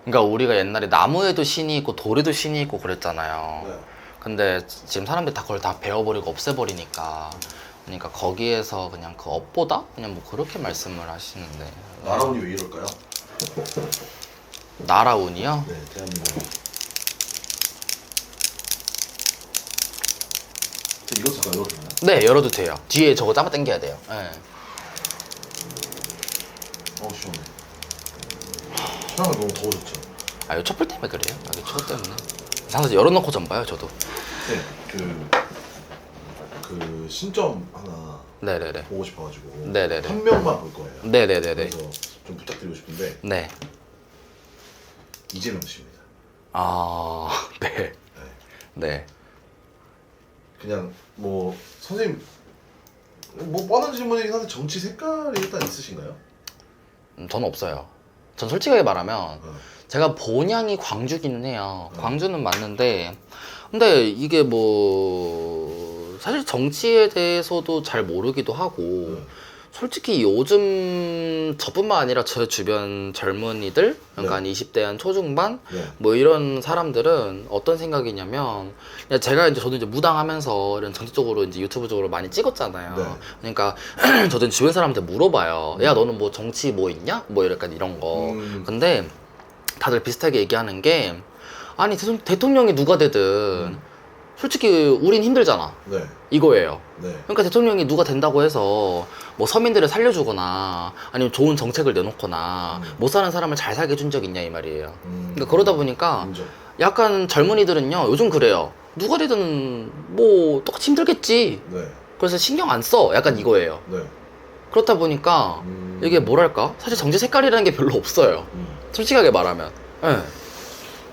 그러니까 우리가 옛날에 나무에도 신이 있고 돌에도 신이 있고 그랬잖아요. 네. 근데 지금 사람들이 다 그걸 다 베어버리고 없애버리니까 그러니까 거기에서 그냥 그 업보다 그냥 뭐 그렇게 말씀을 하시는데. 나라운이 왜 이럴까요? 나라운이요? 네, 대한민국. 이거 잠깐 열어도 되나요? 네, 열어도 돼요. 뒤에 저거 잡아 당겨야 돼요. 네. 시원해. 시원하게 너무 더워졌죠? 아, 이거 촛불 때문에 그래요? 아, 이게 추워 때문에. 사실 열어놓고 좀 봐요, 저도. 네, 그 신점 하나 네네네. 보고 싶어가지고 네네네. 한 명만 볼 거예요. 네네네네. 그래서 좀 부탁드리고 싶은데 네. 이재명 씨입니다. 아, 네. 네. 네. 그냥 뭐 선생님 뭐 뻔한 질문이긴 한데 정치 색깔이 일단 있으신가요? 저는 없어요. 전 솔직하게 말하면 어. 제가 본향이 광주기는 해요. 광주는 맞는데 근데 이게 뭐 사실 정치에 대해서도 잘 모르기도 하고 솔직히 요즘 저뿐만 아니라 제 주변 젊은이들 그러니까 한 20대 한 초중반 네. 뭐 이런 사람들은 어떤 생각이냐면 그냥 제가 이제 저도 이제 무당하면서 이런 정치 쪽으로 이제 유튜브 쪽으로 많이 찍었잖아요. 네. 그러니까 저도 주변 사람한테 물어봐요. 야 너는 뭐 정치 뭐 있냐? 뭐 약간 이런 거. 근데 다들 비슷하게 얘기하는 게 아니 대통령이 누가 되든 솔직히 우린 힘들잖아. 네. 이거예요. 네. 그러니까 대통령이 누가 된다고 해서 뭐 서민들을 살려주거나 아니면 좋은 정책을 내놓거나 못 사는 사람을 잘 살게 해준 적 있냐 이 말이에요. 그러니까 그러다 보니까 인정. 약간 젊은이들은요 요즘 그래요. 누가 되든 뭐 똑같이 힘들겠지. 네. 그래서 신경 안 써. 약간 이거예요. 네. 그렇다 보니까 이게 뭐랄까 사실 정치 색깔이라는 게 별로 없어요. 솔직하게 말하면. 네.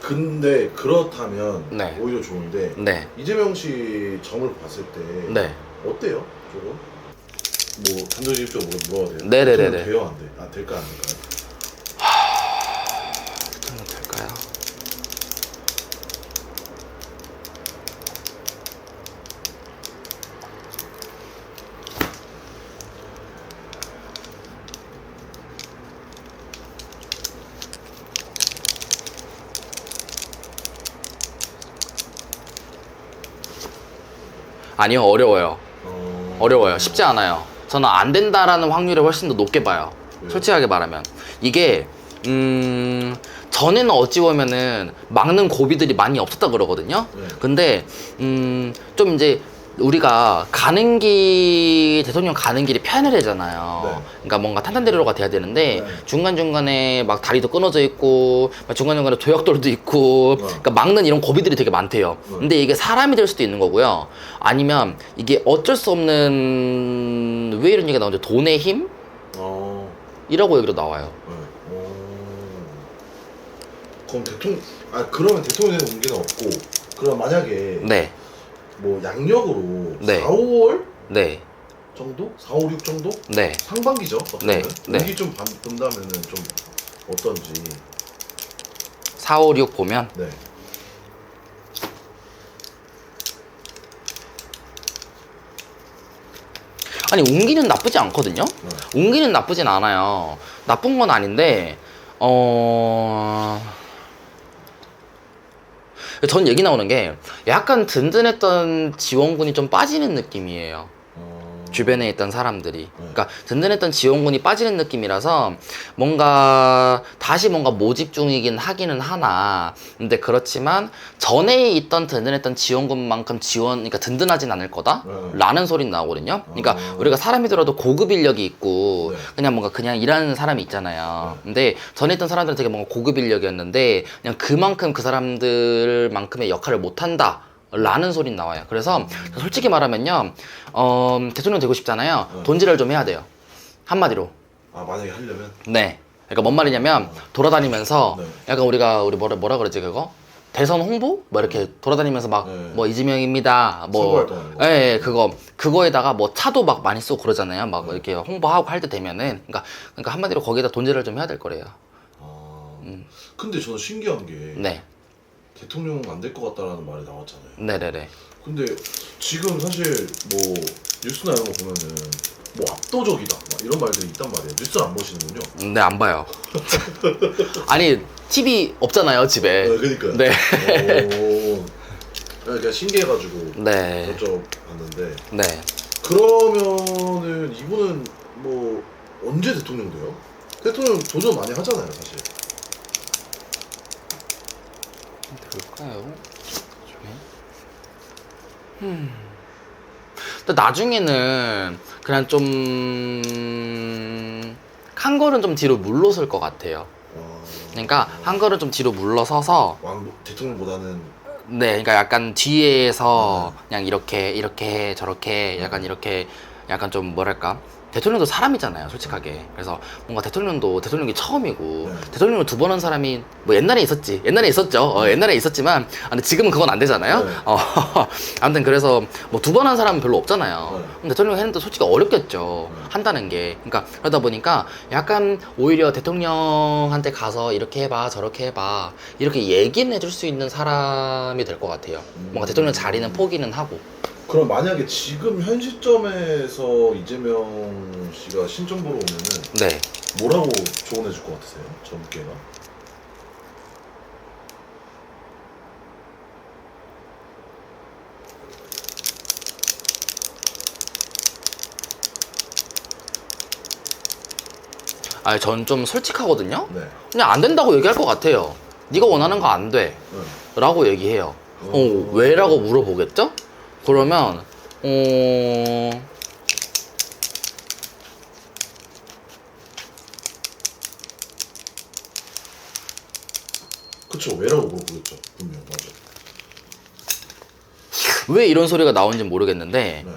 근데 그렇다면 네. 오히려 좋은데 네. 이재명 씨 점을 봤을 때 네. 어때요? 조금? 뭐 단도직입적으로 물어봐도 돼요? 네네네네. 대통령 돼요? 안 돼? 아 될까 안 될까요? 대통령 될까요? 아니요, 어려워요. 어려워요. 쉽지 않아요. 저는 안 된다라는 확률이 훨씬 더 높게 봐요. 왜요? 솔직하게 말하면. 이게, 전에는 어찌 보면은 막는 고비들이 많이 없었다 그러거든요. 네. 근데, 좀 이제 우리가 가는 대통령 가는 길이 편해지잖아요. 네. 그러니까 뭔가 탄탄대로가 돼야 되는데 네. 중간중간에 막 다리도 끊어져 있고 막 중간중간에 도약돌도 있고 그러니까 막는 이런 고비들이 되게 많대요. 근데 이게 사람이 될 수도 있는 거고요. 아니면 이게 어쩔 수 없는 왜 이런 얘기가 나오는지 돈의 힘? 이라고 얘기로 나와요. 네. 그럼 그러면 대통령에 문제는 없고 그럼 만약에 네. 뭐 양력으로 네. 4, 5월 네. 정도? 4, 5, 6 정도? 네. 상반기죠. 네. 네. 운기 좀 본다면은 좀 어떤지. 4, 5, 6 보면 네. 아니 운기는 나쁘지 않거든요. 운기는 나쁘진 않아요. 나쁜 건 아닌데 전 얘기 나오는 게 약간 든든했던 지원군이 좀 빠지는 느낌이에요. 주변에 있던 사람들이. 그러니까 든든했던 지원군이 빠지는 느낌이라서 뭔가 다시 뭔가 모집 중이긴 하기는 하나. 근데 그렇지만 전에 있던 든든했던 지원군만큼 그러니까 든든하진 않을 거다? 라는 소리는 나오거든요. 그러니까 우리가 사람이더라도 고급 인력이 있고 그냥 뭔가 그냥 일하는 사람이 있잖아요. 근데 전에 있던 사람들은 되게 뭔가 고급 인력이었는데 그냥 그만큼 그 사람들만큼의 역할을 못한다. 라는 소리는 나와요. 그래서 솔직히 말하면요 대통령 되고 싶잖아요. 돈질을 좀 해야 돼요. 한마디로. 아 만약에 하려면? 네. 그러니까 뭔 말이냐면 돌아다니면서 네. 약간 우리 뭐라 그러지 그거? 대선 홍보? 뭐 이렇게 돌아다니면서 막 뭐 이재명입니다. 뭐 선거활동하는 거. 예, 그거에다가 뭐 차도 막 많이 쓰고 그러잖아요. 막 이렇게 홍보하고 할 때 되면은 그러니까 한마디로 거기에다 돈질을 좀 해야 될 거래요. 근데 저는 신기한 게 네. 대통령 안 될 것 같다라는 말이 나왔잖아요. 네네네. 근데 지금 사실 뭐 뉴스나 이런 거 보면은 뭐 압도적이다 막 이런 말들이 있단 말이에요. 뉴스를 안 보시는군요. 네, 안 봐요. 아니, TV 없잖아요, 집에. 그러니까요. 네. 오. 그러니까 신기해가지고 네. 여쭤봤는데 네. 그러면은 이분은 뭐 언제 대통령 돼요? 대통령 도전 많이 하잖아요, 사실. 될까요? 근데 나중에는 그냥 좀 한 걸음 좀 뒤로 물러설 것 같아요. 그러니까 한 걸음 좀 뒤로 물러서서 대통령보다는 네, 그러니까 약간 뒤에서 그냥 이렇게 저렇게 약간 이렇게 약간 좀 뭐랄까 대통령도 사람이잖아요, 솔직하게. 그래서 뭔가 대통령이 처음이고 네. 대통령을 두 번 한 사람이 뭐 옛날에 있었죠. 옛날에 있었지만 근데 지금은 그건 안 되잖아요. 네. 아무튼 그래서 뭐 두 번 한 사람은 별로 없잖아요. 네. 그럼 대통령 했는데 솔직히 어렵겠죠. 한다는 게. 그러니까 그러다 보니까 약간 오히려 대통령한테 가서 이렇게 해봐 저렇게 해봐 이렇게 얘기는 해줄 수 있는 사람이 될 것 같아요. 뭔가 대통령 자리는 포기는 하고. 그럼 만약에 지금 현 시점에서 이재명 씨가 신정 보러 오면은 네. 뭐라고 조언해 줄 것 같으세요? 젊게가? 아, 전 좀 솔직하거든요. 네. 그냥 안 된다고 얘기할 것 같아요. 네가 원하는 거 안 돼. 네. 라고 얘기해요. 왜라고 물어보겠죠? 그러면 그쵸, 왜라고 물어보겠죠. 분명 맞아. 왜 이런 소리가 나오는지 모르겠는데 네.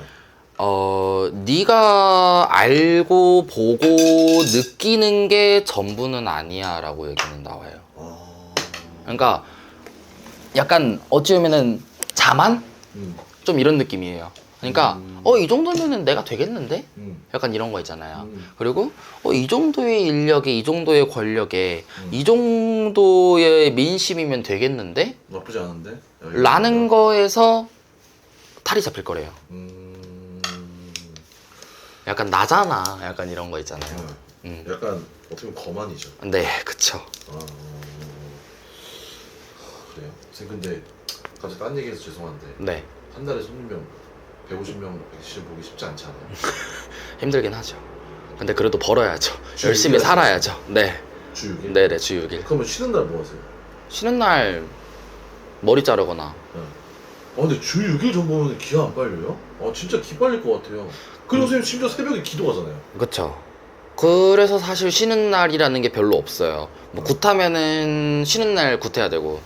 네가 알고 보고 느끼는 게 전부는 아니야 라고 얘기는 나와요. 그러니까 약간 어찌 보면은 자만? 좀 이런 느낌이에요. 그러니까 이 정도면은 내가 되겠는데? 약간 이런 거 있잖아요. 그리고 이 정도의 인력에 이 정도의 권력에 이 정도의 민심이면 되겠는데? 나쁘지 않은데? 라는 거에서 탈이 잡힐 거래요. 약간 나잖아. 약간 이런 거 있잖아요. 약간 어떻게 보면 거만이죠. 네, 그쵸. 그래요? 선생님 근데 갑자기 딴 얘기해서 죄송한데 네, 한 달에 손님명 150명, 170명 보기 쉽지 않지 않아요? 힘들긴 하죠. 근데 그래도 벌어야죠. 주 열심히 육일 살아야죠. 네, 주 6일? 네네, 주 6일. 그러면 쉬는 날 뭐 하세요? 쉬는 날 머리 자르거나. 근데 주 6일 정도면 기가 안 빨려요? 진짜 기 빨릴 것 같아요. 그리고 선생님 심지어 새벽에 기도 가잖아요. 그쵸. 그래서 사실 쉬는 날이라는 게 별로 없어요. 뭐 굿하면은 쉬는 날 굿해야 되고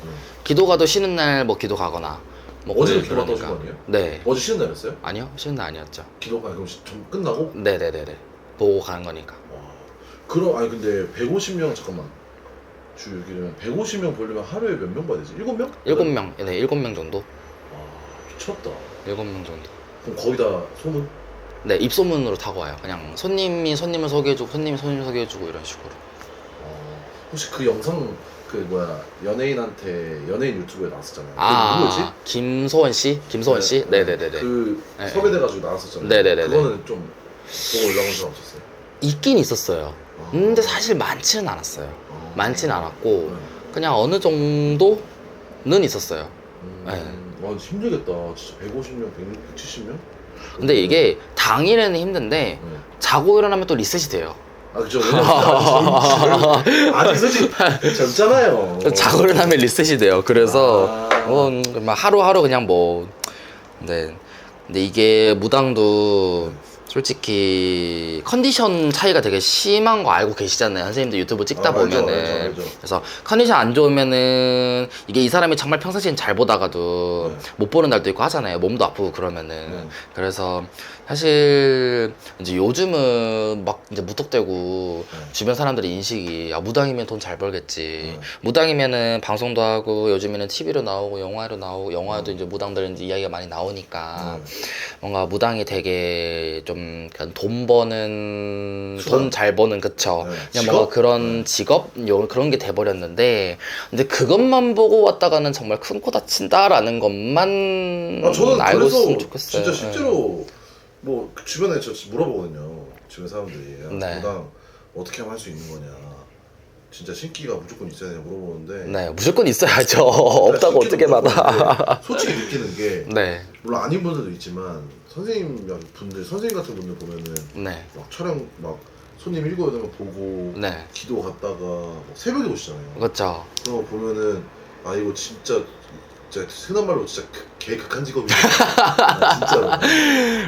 기도 가도 쉬는 날 뭐 기도 가거나 뭐 어제도 그러니까. 기도 갔다 오신 거 아니에요? 네. 어제 쉬는 날이었어요? 아니요, 쉬는 날 아니었죠. 기도가 그럼 좀 끝나고? 네네네네. 보고 가는 거니까. 와. 그럼 근데 150명 잠깐만 주 6일이면 150명 보려면 하루에 몇 명 봐야 되지? 7명? 7명, 네, 7명 정도. 와 미쳤다. 7명 정도. 그럼 거의 다 소문? 네, 입소문으로 타고 와요. 그냥 손님이 손님을 소개해주고, 손님이 손님을 소개해주고, 이런 식으로. 혹시 그 영상 연예인한테 연예인 유튜브에 나왔었잖아요. 그 누구였지? 김소원 씨? 김소원 씨? 네네네네. 그 네. 섭외돼가지고 나왔었잖아요. 네네네네. 그거는 좀 보고 올라온 적 없었어요? 있긴 있었어요. 근데 사실 많지는 않았어요. 많지는 않았고, 그냥 어느 정도는 있었어요. 네. 와 힘들겠다. 진짜 150명, 170명? 근데 이게 당일에는 힘든데, 자고 일어나면 또 리셋이 돼요. 그죠. 아직 솔직히 젊잖아요. 자고 일어나면 리셋이 돼요. 그래서 막 하루하루 그냥 뭐 네. 근데 이게 무당도 솔직히 컨디션 차이가 되게 심한 거 알고 계시잖아요. 선생님도 유튜브 찍다 보면은. 알죠. 그래서 컨디션 안 좋으면은 이게 이 사람이 정말 평상시엔 잘 보다가도 못 보는 날도 있고 하잖아요. 몸도 아프고 그러면은. 그래서 사실 이제 요즘은 막 이제 무턱대고 주변 사람들의 인식이 무당이면 돈 잘 벌겠지. 무당이면은 방송도 하고 요즘에는 TV로 나오고 영화로 나오고 영화도 이제 무당들은 이제 이야기가 많이 나오니까 뭔가 무당이 되게 좀 그냥 돈 버는 돈 잘 버는 그쵸. 그냥 직업? 뭔가 그런 직업 그런 게 돼버렸는데 근데 그것만 보고 왔다가는 정말 큰 코 다친다라는 것만 저는 알고 그래서 있으면 좋겠어요. 진짜 실제로 뭐 주변에 저 물어보거든요. 주변 사람들이 네. 무당 어떻게 하면 할 수 있는 거냐. 진짜 신기가 무조건 있어야 되냐 물어보는데 네, 무조건 있어야죠. 없다고 어떻게 받아. 솔직히 느끼는 게 네, 물론 아닌 분들도 있지만 선생님 같은 분들 보면은 네, 막 촬영 막 손님 7, 8명 보고 네. 기도 갔다가 막 새벽에 오시잖아요. 그렇죠. 그런 거 보면은 아 이거 진짜 흔한 말로 진짜 개 극한 직업이다. 진짜로.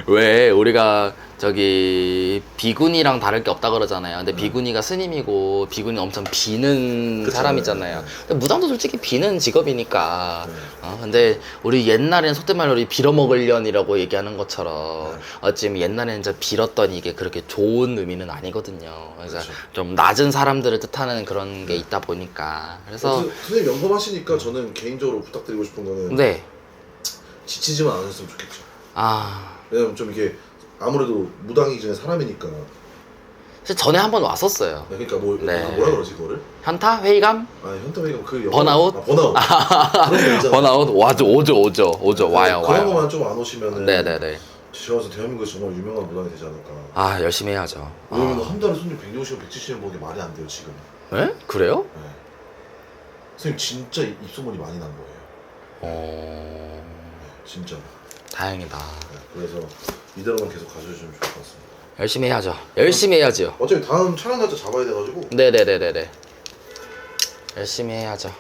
왜 우리가 저기 비구니랑 다를 게 없다 그러잖아요. 근데 비구니가 스님이고 비구니 엄청 비는 그쵸, 사람이잖아요. 네. 근데 무당도 솔직히 비는 직업이니까. 네. 근데 우리 옛날엔 속된 말로 우리 빌어먹을련이라고 얘기하는 것처럼 네. 어찌면 옛날에는 진짜 빌었더니 이게 그렇게 좋은 의미는 아니거든요. 그래서 그쵸. 좀 낮은 사람들을 뜻하는 그런 게 있다 보니까. 그래서 선생님 연금하시니까 저는 개인적으로 부탁드리고 싶은 거는 네. 지치지만 않으셨으면 좋겠죠. 아, 왜냐면 좀 이게 아무래도 무당이기 전에 사람이니까. 사실 전에 한번 왔었어요. 그러니까 뭐 네. 뭐라 그러지 그거를? 현타? 회의감? 아니 현타회가 그 번아웃? 번아웃. 그런 거 있잖아요. 번아웃? 오죠. 와요. 그런 거만 좀 안 오시면은 네네네. 제가 봐서 대한민국에 정말 유명한 무당이 되지 않을까. 아, 열심히 해야죠. 왜냐면 한 달에 손님 160명, 170명 보는 게 말이 안 돼요 지금. 네? 그래요? 네. 선생님 진짜 입소문이 많이 난 거예요. 어... 진짜. 다행이다. 네. 그래서 이대로만 계속 가져주시면 좋을 것 같습니다. 열심히 해야죠. 열심히 해야죠. 어차피 다음 촬영 날짜 잡아야 돼가지고. 네네네네네. 열심히 해야죠.